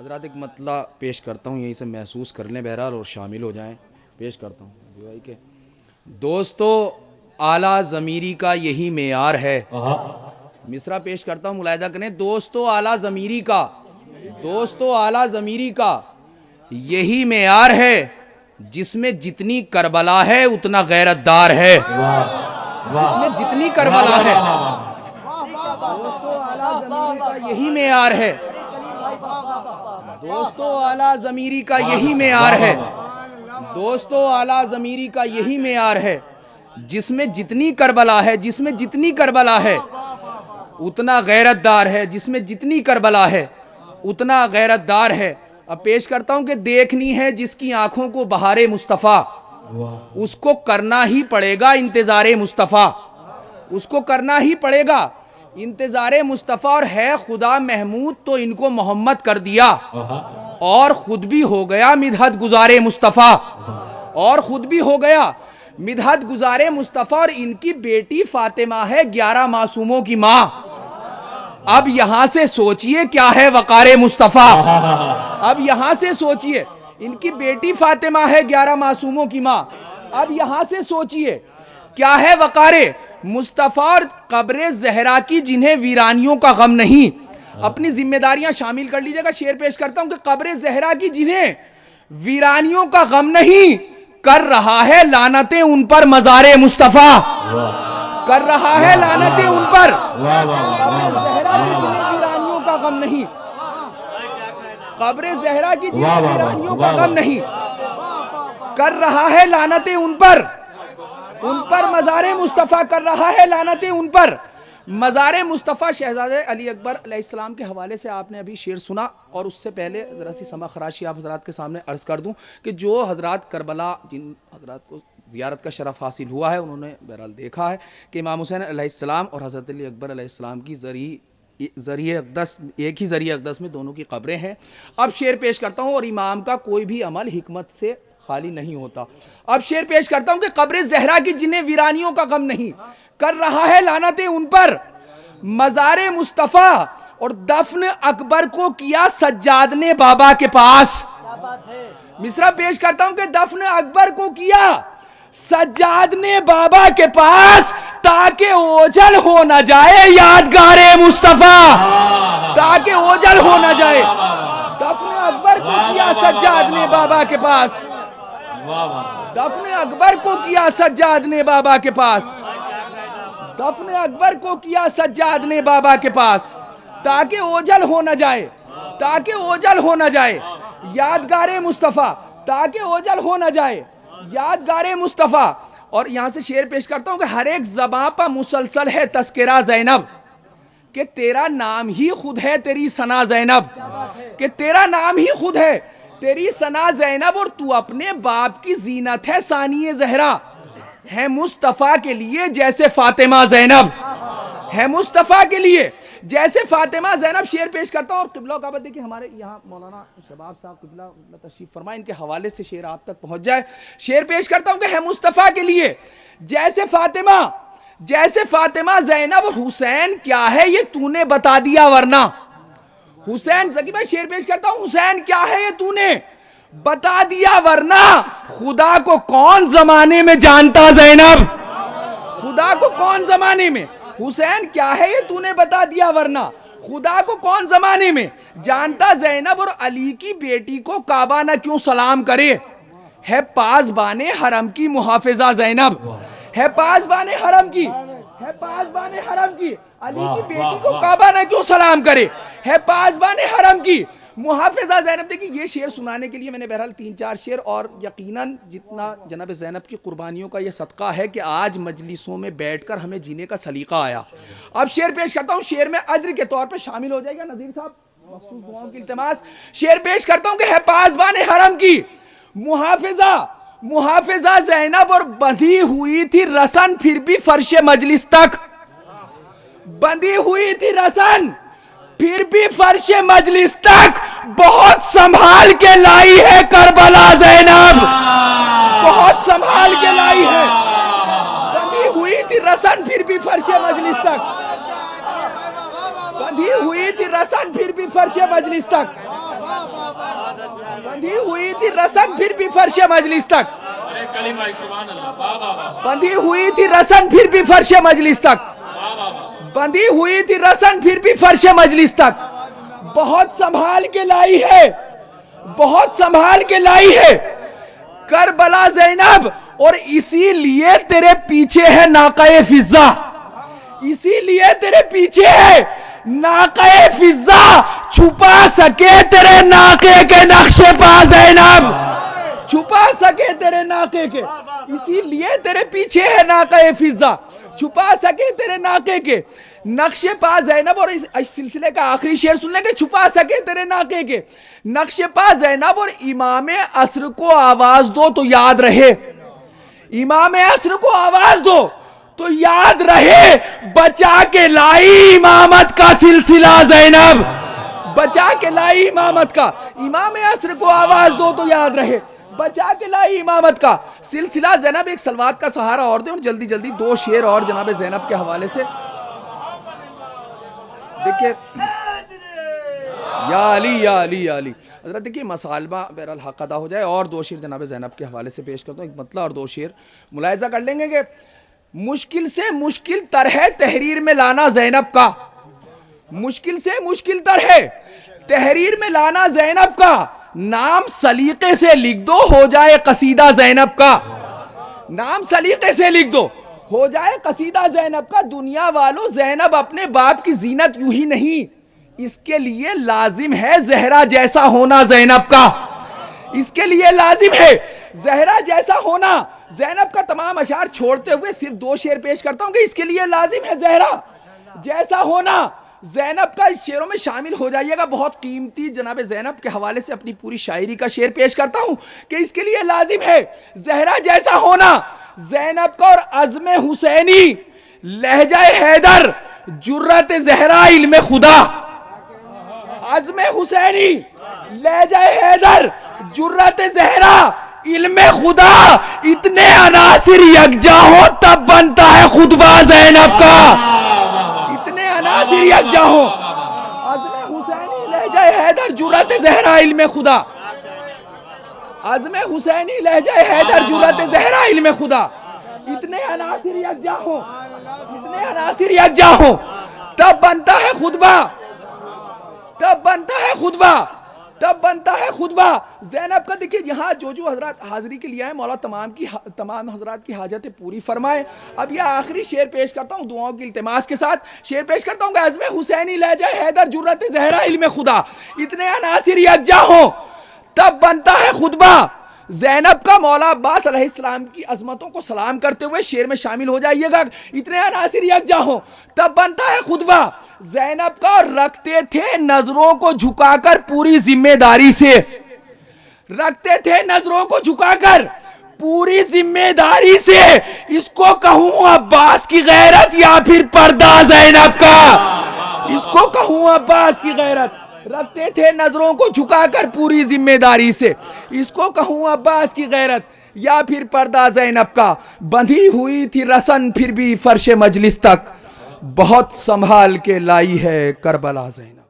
حضرات ایک مطلع پیش کرتا ہوں، یہیں سے محسوس کر لیں بہرحال اور شامل ہو جائیں. پیش کرتا ہوں کہ دوستو اعلیٰ ضمیری کا یہی معیار ہے. مصرع پیش کرتا ہوں، ملاحظہ کریں. دوستو اعلیٰ ضمیری کا، دوستو اعلیٰ ضمیری کا یہی معیار ہے، جس میں جتنی کربلا ہے اتنا غیرت دار ہے. جس میں جتنی کربلا ہے، دوستو اعلیٰ ضمیری کا یہی معیار ہے. دوستو اعلیٰ ضمیری کا یہی معیار ہے، دوستو اعلیٰ ضمیری کا یہی معیار ہے، جس میں جتنی کربلا ہے، جس میں جتنی کربلا ہے اتنا غیرت دار ہے. جس میں جتنی کربلا ہے اتنا غیرت دار ہے. اب پیش کرتا ہوں کہ دیکھنی ہے جس کی آنکھوں کو بہار مصطفیٰ، اس کو کرنا ہی پڑے گا انتظار مصطفیٰ. اس کو کرنا ہی پڑے گا انتظار مصطفیٰ. اور ہے خدا محمود تو ان کو محمد کر دیا، اور خود بھی ہو گیا مدحت گزار مصطفیٰ. اور خود بھی ہو گیا مدحت گزار مصطفیٰ. اور ان کی بیٹی فاطمہ ہے 11 معصوموں کی ماں. اب یہاں سے سوچئے کیا ہے وقار مصطفیٰ. اب یہاں سے سوچئے، ان کی بیٹی فاطمہ ہے 11 معصوموں کی ماں. اب یہاں سے سوچئے کیا ہے وقار مصطفیٰ. اور قبر زہرا کی جنہیں ویرانیوں کا غم نہیں. اپنی ذمہ داریاں شامل کر لیجئے گا. شعر پیش کرتا ہوں کہ قبر زہرا کی جنہیں ویرانیوں کا غم نہیں، کر رہا ہے لعنتیں ان پر مزار مصطفیٰ. کر رہا ہے لعنتیں ان پر قبر زہرا کی جنہیں ویرانیوں کا غم نہیں. قبر زہرا کی جنہیں ویرانیوں کا غم نہیں، کر رہا ہے لعنتیں ان پر مزار مصطفیٰ. کر رہا ہے لعنتیں ان پر مزار مصطفیٰ. شہزادے علی اکبر علیہ السلام کے حوالے سے آپ نے ابھی شعر سنا، اور اس سے پہلے ذرا سی سما خراشی آپ حضرات کے سامنے عرض کر دوں کہ جو حضرات کربلا، جن حضرات کو زیارت کا شرف حاصل ہوا ہے، انہوں نے بہرحال دیکھا ہے کہ امام حسین علیہ السلام اور حضرت علی اکبر علیہ السلام کی ذریعہ اقدس، ایک ہی ذریعہ اقدس میں دونوں کی قبریں ہیں. اب شعر پیش کرتا ہوں، اور امام کا کوئی بھی عمل حکمت سے خالی نہیں ہوتا. اب شعر پیش کرتا ہوں کہ قبر زہرا کی جنہیں ویرانیوں کا غم نہیں، کر رہا ہے لعنتیں ان پر مزار مصطفیٰ. اور دفن اکبر کو کیا سجاد نے بابا کے پاس. مصرع پیش کرتا ہوں کہ دفن اکبر کو کیا سجاد نے بابا کے پاس، تاکہ اوجھل ہو نہ جائے یادگار مصطفیٰ. تاکہ اوجھل ہو نہ جائے. دفن اکبر کو کیا سجاد نے بابا کے پاس. دفن اکبر کو کیا سجاد نے بابا کے پاس. دفن اکبر کو کیا سجاد نے بابا کے پاس، تاکہ اوجھل ہو نہ جائے. تاکہ اوجھل ہو نہ جائے یادگار مصطفیٰ. تاکہ اوجھل ہو نہ جائے یادگار مصطفیٰ. اور یہاں سے شعر پیش کرتا ہوں کہ ہر ایک زباں پر مسلسل ہے تذکرہ زینب، کہ تیرا نام ہی خود ہے تیری ثنا زینب. کہ تیرا نام ہی خود ہے تیری ثنا زینب. اور تو اپنے باپ کی زینت ہے ثانی زہرا. ہے مصطفیٰ کے لیے جیسے فاطمہ زینب. ہے مصطفیٰ کے لیے جیسے فاطمہ زینب. شعر پیش کرتا ہوں، اور قبلہ کا بات دیکھیں ہمارے یہاں مولانا شباب صاحب قبلہ تشریف فرمائے، ان کے حوالے سے شعر آپ تک پہنچ جائے. شعر پیش کرتا ہوں کہ ہے مصطفیٰ کے لیے جیسے فاطمہ زینب. حسین کیا ہے یہ تو نے بتا دیا ورنہ. حسین زکی بھائی شعر پیش کرتا ہوں، حسین کیا ہے یہ تو نے بتا دیا ورنہ. خدا کو کون زمانے میں جانتا زینب. خدا کو کون زمانے میں. حسین کیا ہے یہ تو نے بتا دیا ورنہ. خدا کو کون زمانے میں جانتا زینب. اور علی کی بیٹی کو کعبہ نہ کیوں سلام کرے. ہے پاسبان حرم کی محافظہ زینب. ہے پاسبان حرم کی. ہے پاسبان حرم کی. علی کی بیٹی کو کعبہ نہ کیوں سلام کرے. ہے پاسبان حرم کی محافظہ زینب. دیکھیں یہ شعر سنانے کے لیے میں نے بہرحال 3-4 شعر، اور یقیناً جتنا جناب زینب کی قربانیوں کا یہ صدقہ ہے کہ آج مجلسوں میں بیٹھ کر ہمیں جینے کا سلیقہ آیا. اب شعر پیش کرتا ہوں، شعر میں اجر کے طور پہ شامل ہو جائے گا نذیر صاحب، مخصوص دعاؤں کی التماس. شعر پیش کرتا ہوں کہ ہے پاسبان حرم کی محافظہ زینب. اور بندھی ہوئی تھی رسن پھر بھی فرش مجلس تک. بندھی ہوئی تھی رسن پھر بھی فرش مجلس تک. بہت سنبھال کے لائی ہے کربلا زینب. بہت سنبھال کے لائی ہے. بندھی ہوئی تھی رسن پھر بھی فرش مجلس تک. بندھی ہوئی تھی رسن پھر بھی فرش مجلس تک. بندھی ہوئی تھی رسن پھر بھی فرش مجلس تک، بندھی ہوئی تھی رسن پھر بھی فرش مجلس تک، بندھی ہوئی تھی رسن پھر بھی فرش مجلس تک، بہت سنبھال کے لائی ہے، بہت سنبھال کے لائی ہے کربلا زینب، اور اسی لیے تیرے پیچھے ہے ناقہ فضہ، اسی لیے تیرے پیچھے ہے ناقہ فضہ، چھپا سکے تیرے ناقے کے نقش پا زینب، چھپا سکے تیرے ناقے کے، اسی لیے تیرے پیچھے ہے ناقہ فضہ، چھپا سکے تیرے ناقے کے نقش پا زینب۔ اور اس سلسلے کا آخری شعر سن لیں کہ چھپا سکے تیرے ناقے کے نقش پا زینب، اور امام عصر کو آواز دو تو یاد رہے، امام عصر کو آواز دو تو یاد رہے، بچا کے لائی امامت کا سلسلہ زینب، بچا کے لائی امامت کا، امام عصر کو آواز دو تو یاد رہے، بچا کے لائی امامت کا سلسلہ زینب۔ ایک سلوات کا سہارا اور دیں، اور جلدی جلدی دو شعر اور جناب زینب کے حوالے سے دیکھیں۔ یا علی یا علی یا علی، حضرت دیکھیں مسالبہ بہرحال حق ادا ہو جائے، اور دو شعر جناب زینب کے حوالے سے پیش کرتا ہوں، ایک مطلع اور دو شعر ملاحظہ کر لیں گے کہ مشکل سے مشکل تر ہے تحریر میں لانا زینب کا، مشکل سے مشکل تر ہے تحریر میں لانا زینب کا، نام سلیقے سے لکھ دو ہو جائے قصیدہ زینب کا، نام سلیقے سے لکھ دو ہو جائے قصیدہ زینب کا۔ دنیا والوں زینب اپنے باپ کی زینت یوں ہی نہیں، اس کے لیے لازم ہے زہرا جیسا ہونا زینب کا، اس کے لیے لازم ہے زہرا جیسا ہونا۔ زینب کا تمام اشعار چھوڑتے ہوئے صرف دو شعر پیش کرتا ہوں کہ اس کے لیے لازم ہے زہرا جیسا ہونا۔ زینب کا اس شعروں میں شامل ہو جائیے گا، بہت قیمتی جناب زینب کے حوالے سے اپنی پوری شاعری کا شعر پیش کرتا ہوں کہ اس کے لیے لازم ہے زہرا جیسا ہونا زینب کا، اور عزم حسینی لہجہ حیدر جرت زہرا علم خدا، عزم حسینی لہجہ حیدر جرت زہرا علم خدا، اتنے عناصر یکجا ہو تب بنتا ہے خطبہ زینب کا، اتنے عناصر یکجا ہو، عزم حسینی لہجہ حیدر جرت زہرا علم خدا، عزم حسینی لہجہ حیدر جرت زہرا علم خدا، اتنے عناصر یکجا ہو، اتنے عناصر یکجا ہو تب بنتا ہے خطبہ، تب بنتا ہے خطبہ، تب بنتا ہے خطبہ زینب کا۔ دیکھیں یہاں جو حضرات حاضری کے لیے آئے، مولا تمام حضرات کی حاجتیں پوری فرمائے۔ اب یہ آخری شعر پیش کرتا ہوں دعاؤں کی التماس کے ساتھ، شعر پیش کرتا ہوں کہ عزم حسینی لہجہ حیدر جرت زہرا علم خدا، اتنے عناصر یکجا ہوں تب بنتا ہے خطبہ زینب کا۔ مولا عباس علیہ السلام کی عظمتوں کو سلام کرتے ہوئے شعر میں شامل ہو جائیے گا، اتنے عناصر یکجا ہوں تب بنتا ہے خطبہ زینب کا، اور رکھتے تھے نظروں کو جھکا کر پوری ذمہ داری سے، رکھتے تھے نظروں کو جھکا کر پوری ذمہ داری سے، اس کو کہوں عباس کی غیرت یا پھر پردہ زینب کا، اس کو کہوں عباس کی غیرت، رکھتے تھے نظروں کو جھکا کر پوری ذمہ داری سے، اس کو کہوں عباس کی غیرت یا پھر پردہ زینب کا، بندھی ہوئی تھی رسن پھر بھی فرش مجلس تک، بہت سنبھال کے لائی ہے کربلا زینب۔